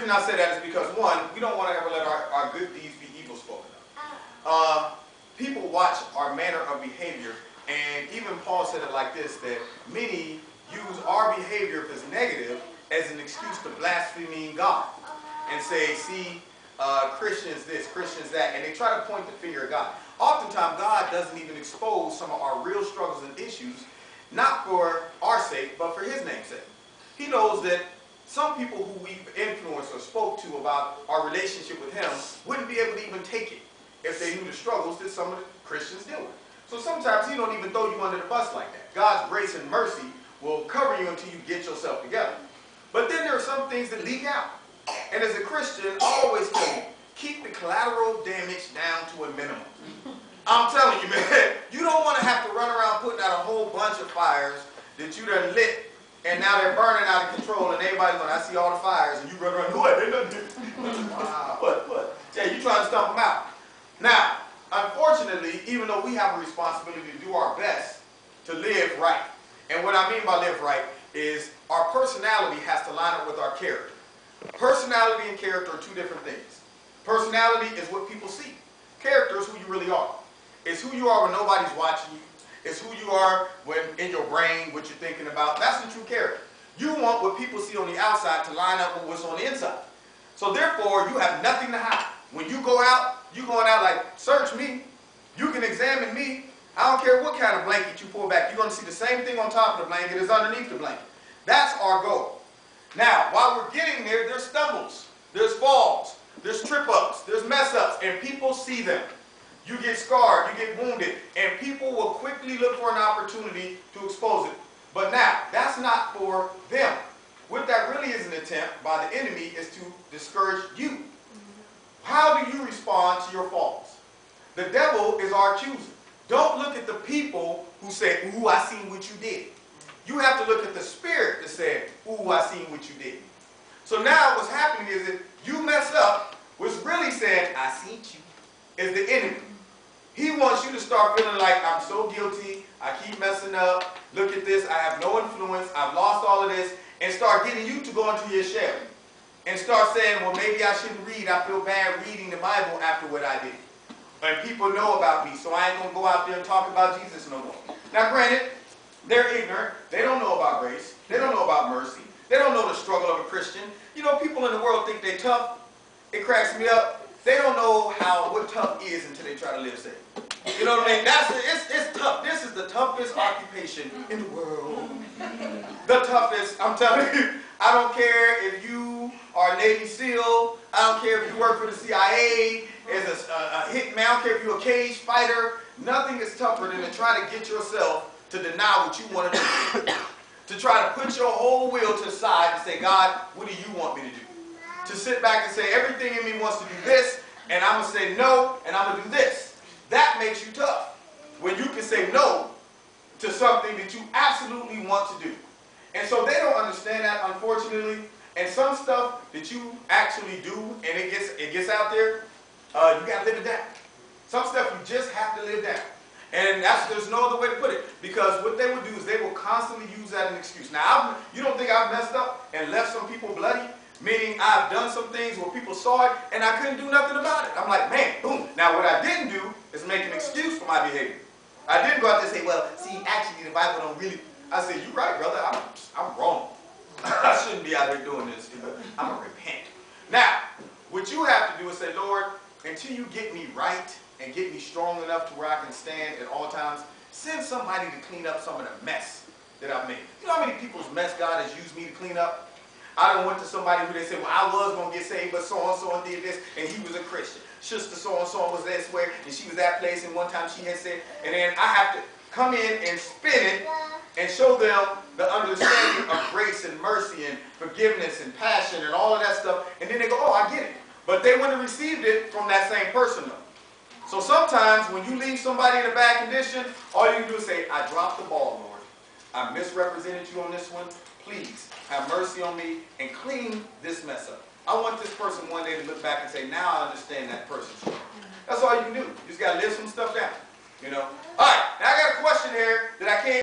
reason I say that is because, one, we don't want to ever let our good deeds be evil spoken of. People watch our manner of behavior, and even Paul said it like this, that many use our behavior if it's negative as an excuse to blaspheme God and say, see, Christians this, Christians that, and they try to point the finger at God. Oftentimes, God doesn't even expose some of our real struggles and issues, not for our sake, but for his name's sake. He knows that some people who we've influenced or spoke to about our relationship with him wouldn't be able to even take it if they knew the struggles that some of the Christians deal with. So sometimes he don't even throw you under the bus like that. God's grace and mercy will cover you until you get yourself together. But then there are some things that leak out. And as a Christian, I always tell you, keep the collateral damage down to a minimum. I'm telling you, man, you don't want to have to run around putting out a whole bunch of fires that you done lit, and now they're burning out of control, and everybody's going, I see all the fires, and you run around, what? They done did. Wow. What? Yeah, you trying to stomp them out. Now, unfortunately, even though we have a responsibility to do our best to live right, and what I mean by live right is our personality has to line up with our character. Personality and character are two different things. Personality is what people see. Character is who you really are. It's who you are when nobody's watching you. It's who you are when in your brain, what you're thinking about. That's the true character. You want what people see on the outside to line up with what's on the inside. So therefore, you have nothing to hide. When you go out, you're going out like, search me. You can examine me. I don't care what kind of blanket you pull back. You're going to see the same thing on top of the blanket as underneath the blanket. That's our goal. Now, while we're getting there, there's stumbles, there's falls, there's trip-ups, there's mess-ups, and people see them. You get scarred, you get wounded, and people will quickly look for an opportunity to expose it. But now, that's not for them. What that really is an attempt by the enemy is to discourage you. How do you respond to your falls? The devil is our accuser. Don't look at the people who say, ooh, I seen what you did. You have to look at the spirit that said, ooh, I seen what you did. So now what's happening is that you mess up, what's really saying, I seen you, is the enemy. He wants you to start feeling like, I'm so guilty, I keep messing up, look at this, I have no influence, I've lost all of this, and start getting you to go into your shell. And start saying, well, maybe I shouldn't read, I feel bad reading the Bible after what I did. And people know about me, so I ain't going to go out there and talk about Jesus no more. Now granted, they're ignorant, they don't know about grace, they don't know about mercy, they don't know the struggle of a Christian. You know, people in the world think they're tough. It cracks me up. They don't know what tough is until they try to live safe. You know what I mean? It's tough. This is the toughest occupation in the world. The toughest, I'm telling you. I don't care if you are a Navy SEAL. I don't care if you work for the CIA as a hitman. I don't care if you're a cage fighter. Nothing is tougher than to try to get yourself to deny what you want to do. To try to put your whole will to the side and say, God, what do you want me to do? To sit back and say, everything in me wants to do this, and I'm going to say no, and I'm going to do this. That makes you tough. When you can say no to something that you absolutely want to do. And so they don't understand that, unfortunately. And some stuff that you actually do, and it gets out there, you got to live it down. Some stuff you just have to live down. And there's no other way to put it. Because what they would do is they will constantly use that as an excuse. Now, you don't think I've messed up and left some people bloody? Meaning I've done some things where people saw it and I couldn't do nothing about it. I'm like, man, boom. Now what I didn't do is make an excuse for my behavior. I didn't go out there and say, well, see, actually the Bible don't really. I said, you're right, brother. I'm wrong. I shouldn't be out here doing this. I'm going to repent. Now, what you have to do is say, Lord, until you get me right and get me strong enough to where I can stand at all times, send somebody to clean up some of the mess that I've made. You know how many people's mess God has used me to clean up? I done went to somebody who they said, well, I was going to get saved, but so-and-so did this, and he was a Christian. Sister so-and-so was this way, and she was that place, and one time she had said, and then I have to come in and spin it and show them the understanding of grace and mercy and forgiveness and passion and all of that stuff, and then they go, oh, I get it. But they wouldn't have received it from that same person, though. So sometimes when you leave somebody in a bad condition, all you can do is say, I dropped the ball, Lord. I misrepresented you on this one. Please have mercy on me and clean this mess up. I want this person one day to look back and say, now I understand that person's story. That's all you can do. You just got to live some stuff down. You know? All right, now I got a question here that I can't